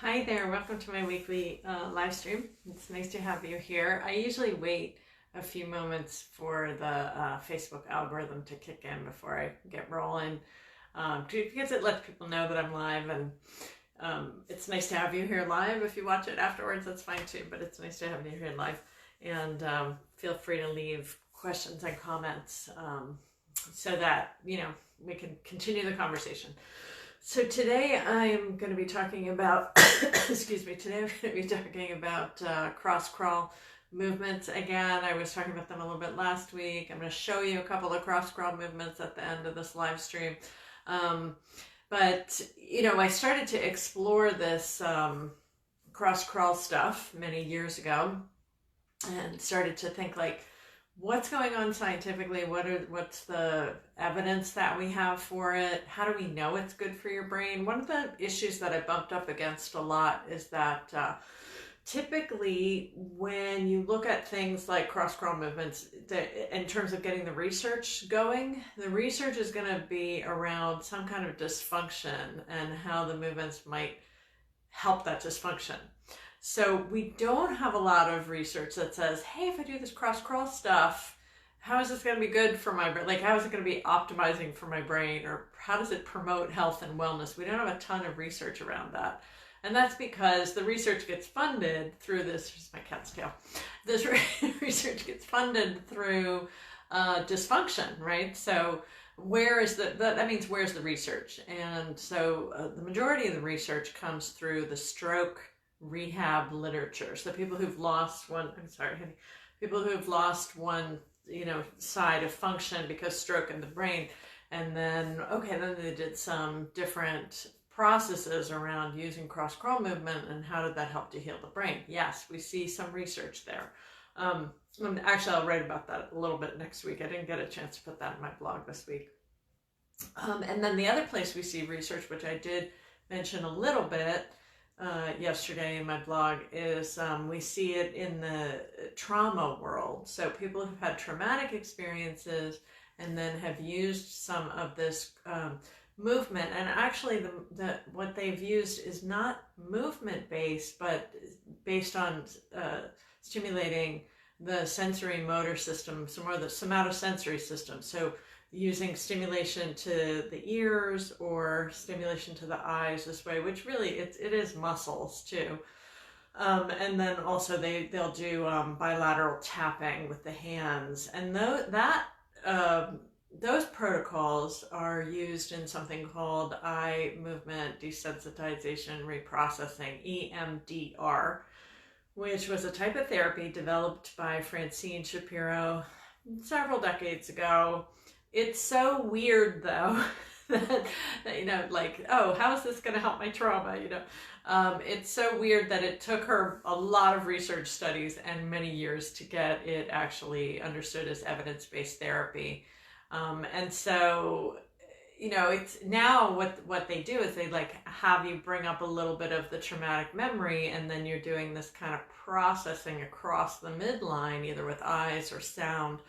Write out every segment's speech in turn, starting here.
Hi there, welcome to my weekly live stream. It's nice to have you here. I usually wait a few moments for the Facebook algorithm to kick in before I get rolling because it lets people know that I'm live, and it's nice to have you here live. If you watch it afterwards, that's fine too, but it's nice to have you here live. And feel free to leave questions and comments so that, we can continue the conversation. So today I'm going to be talking about, today I'm going to be talking about cross-crawl movements. Again, I was talking about them a little bit last week. I'm going to show you a couple of cross-crawl movements at the end of this live stream. But I started to explore this cross-crawl stuff many years ago and started to think, like, what's going on scientifically? What's the evidence that we have for it? How do we know it's good for your brain? One of the issues that I bumped up against a lot is that typically when you look at things like cross-crawl movements, in terms of getting the research going, the research is going to be around some kind of dysfunction and how the movements might help that dysfunction. So we don't have a lot of research that says, hey, if I do this cross-crawl stuff, how is this going to be good for my brain? Like, how is it going to be optimizing for my brain? Or how does it promote health and wellness? We don't have a ton of research around that. And that's because the research gets funded through this, here's my cat's tail. This research gets funded through dysfunction, right? So that means where's the research? And so the majority of the research comes through the stroke rehab literature. So people who've lost one, people who've lost one, side of function because stroke in the brain. And then they did some different processes around using cross-crawl movement and how did that help to heal the brain? Yes, we see some research there. And actually, I'll write about that a little bit next week. I didn't get a chance to put that in my blog this week. And then the other place we see research, which I did mention a little bit yesterday in my blog, is we see it in the trauma world. So people who've had traumatic experiences and then have used some of this movement, and actually what they've used is not movement based, but based on stimulating the sensory motor system, some more the somatosensory system. So using stimulation to the ears or stimulation to the eyes this way, which really it is muscles too. And then also they'll do bilateral tapping with the hands, and those protocols are used in something called eye movement desensitization reprocessing, EMDR, which was a type of therapy developed by Francine Shapiro several decades ago. It's so weird, though, that oh, how is this going to help my trauma? It's so weird that it took her a lot of research studies and many years to get it actually understood as evidence-based therapy. And so, it's now what they do is they have you bring up a little bit of the traumatic memory, and then you're doing this kind of processing across the midline, either with eyes or sound,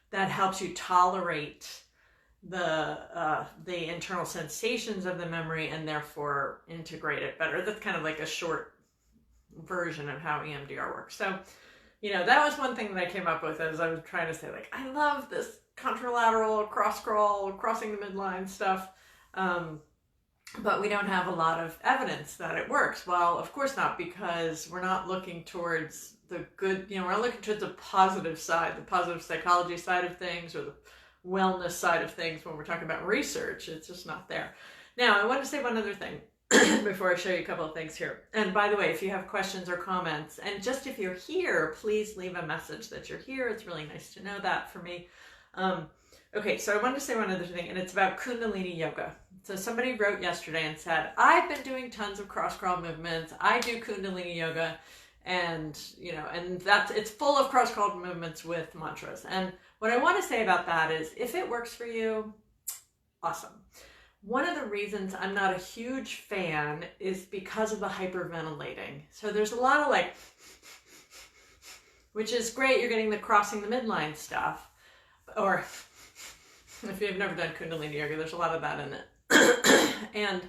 that helps you tolerate the internal sensations of the memory and therefore integrate it better. That's kind of like a short version of how EMDR works. So, that was one thing that I came up with as I was trying to say, I love this contralateral, cross-crawl, crossing the midline stuff. But we don't have a lot of evidence that it works. Well, of course not, because we're not looking towards the good, we're not looking towards the positive side, the positive psychology side of things, or the wellness side of things when we're talking about research. It's just not there. Now, I want to say one other thing before I show you a couple of things here. And by the way, if you have questions or comments, and just if you're here, please leave a message that you're here. It's really nice to know that for me. Okay, so I wanted to say one other thing, and it's about Kundalini yoga. So somebody wrote yesterday and said, I've been doing tons of cross-crawl movements. I do Kundalini yoga, and it's full of cross-crawl movements with mantras. And what I want to say about that is, if it works for you, awesome. One of the reasons I'm not a huge fan is because of the hyperventilating. So there's a lot of which is great. You're getting the crossing the midline stuff. Or if you've never done Kundalini yoga, there's a lot of that in it. And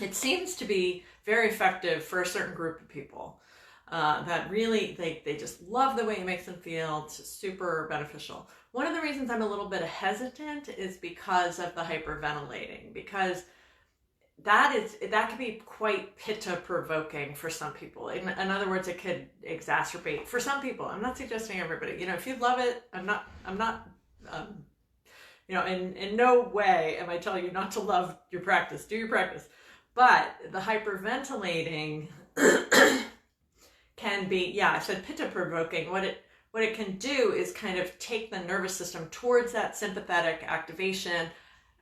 it seems to be very effective for a certain group of people. That really, they just love the way it makes them feel. It's super beneficial. One of the reasons I'm a little bit hesitant is because of the hyperventilating, because that can be quite pitta provoking for some people. In other words, it could exacerbate for some people. I'm not suggesting everybody. If you love it, I'm not. In no way am I telling you not to love your practice. Do your practice, but the hyperventilating can be, I said pitta provoking. What it can do is kind of take the nervous system towards that sympathetic activation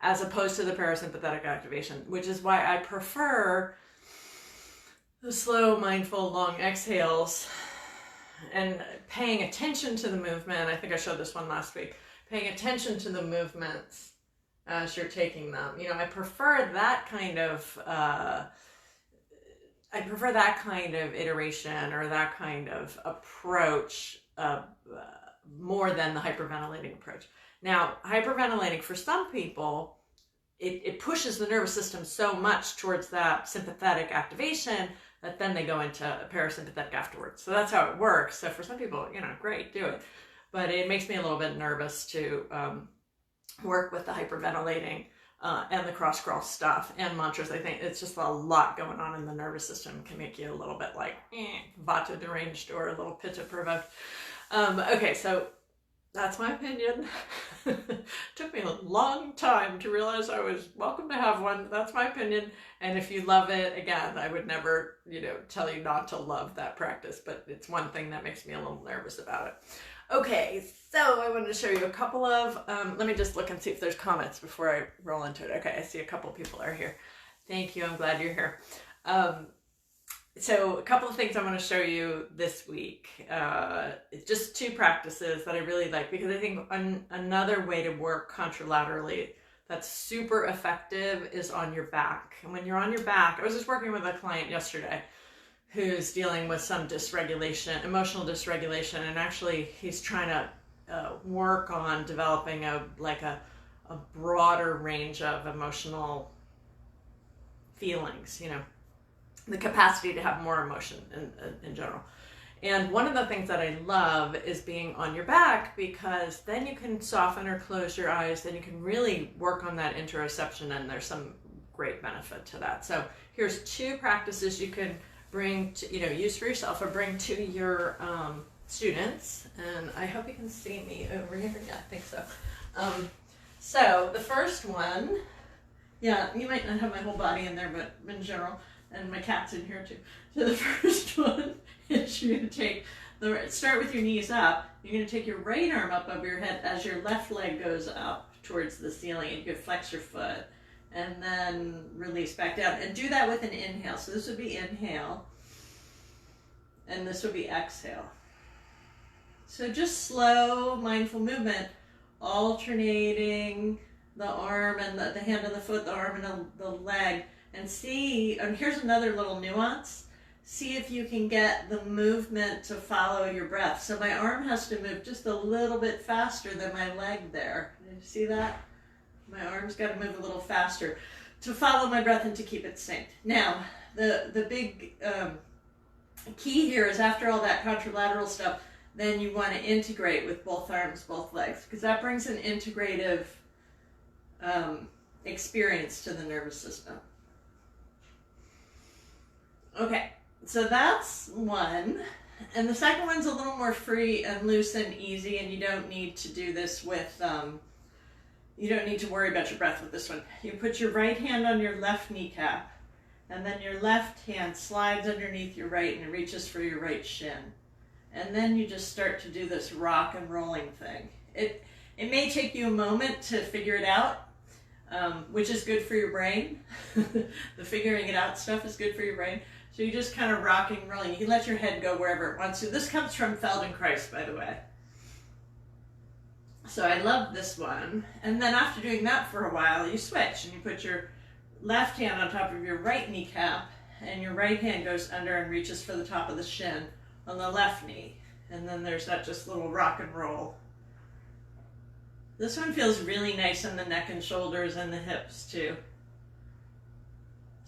as opposed to the parasympathetic activation, which is why I prefer the slow, mindful, long exhales and paying attention to the movement. I think I showed this one last week. Paying attention to the movements as you're taking them. I prefer that kind of iteration or that kind of approach more than the hyperventilating approach. Now, hyperventilating for some people, it pushes the nervous system so much towards that sympathetic activation that then they go into parasympathetic afterwards. So that's how it works. So for some people, great, do it. But it makes me a little bit nervous to work with the hyperventilating and the cross-crawl stuff and mantras. I think it's just a lot going on in the nervous system. Can make you a little bit like vata deranged or a little pitta provoked. Okay, so that's my opinion. Took me a long time to realize I was welcome to have one. That's my opinion. And if you love it, again, I would never, tell you not to love that practice, but it's one thing that makes me a little nervous about it. Okay, so I wanted to show you a couple of, let me just look and see if there's comments before I roll into it. Okay, I see a couple people are here. Thank you, I'm glad you're here. So a couple of things I want to show you this week. It's just two practices that I really like, because I think another way to work contralaterally that's super effective is on your back. And when you're on your back, I was just working with a client yesterday who's dealing with some dysregulation, emotional dysregulation, and actually he's trying to work on developing a broader range of emotional feelings, the capacity to have more emotion in general. And one of the things that I love is being on your back, because then you can soften or close your eyes, then you can really work on that interoception, and there's some great benefit to that. So here's two practices you can bring to, use for yourself or bring to your students. And I hope you can see me over here. Yeah, I think so. So the first one, you might not have my whole body in there, but in general, and my cat's in here too. So the first one is you're going to take start with your knees up. You're going to take your right arm up over your head as your left leg goes up towards the ceiling, and you can flex your foot and then release back down. And do that with an inhale. So this would be inhale, and this would be exhale. So just slow, mindful movement, alternating the arm and the hand and the foot, the arm and the leg. And see, and here's another little nuance. See if you can get the movement to follow your breath. So my arm has to move just a little bit faster than my leg there. Did you see that? My arm's got to move a little faster to follow my breath and to keep it synced. Now, the big key here is, after all that contralateral stuff, then you want to integrate with both arms, both legs, because that brings an integrative experience to the nervous system. Okay, so that's one. And the second one's a little more free and loose and easy, and you don't need to do this with, you don't need to worry about your breath with this one. You put your right hand on your left kneecap, and then your left hand slides underneath your right and it reaches for your right shin. And then you just start to do this rock and rolling thing. It may take you a moment to figure it out, which is good for your brain. The figuring it out stuff is good for your brain. So you just kind of rocking and rolling. You can let your head go wherever it wants to. This comes from Feldenkrais, by the way. So I love this one. And then after doing that for a while, you switch and you put your left hand on top of your right kneecap, and your right hand goes under and reaches for the top of the shin on the left knee. And then there's that just little rock and roll. This one feels really nice in the neck and shoulders and the hips too.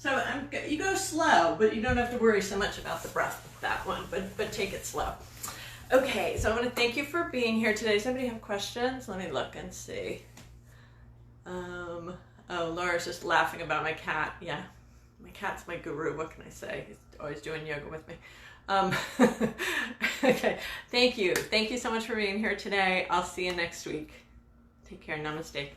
So you go slow, but you don't have to worry so much about the breath with that one, but take it slow. Okay, so I want to thank you for being here today. Does anybody have questions? Let me look and see. Oh, Laura's just laughing about my cat. Yeah, my cat's my guru. What can I say? He's always doing yoga with me. Okay, thank you. Thank you so much for being here today. I'll see you next week. Take care. Namaste.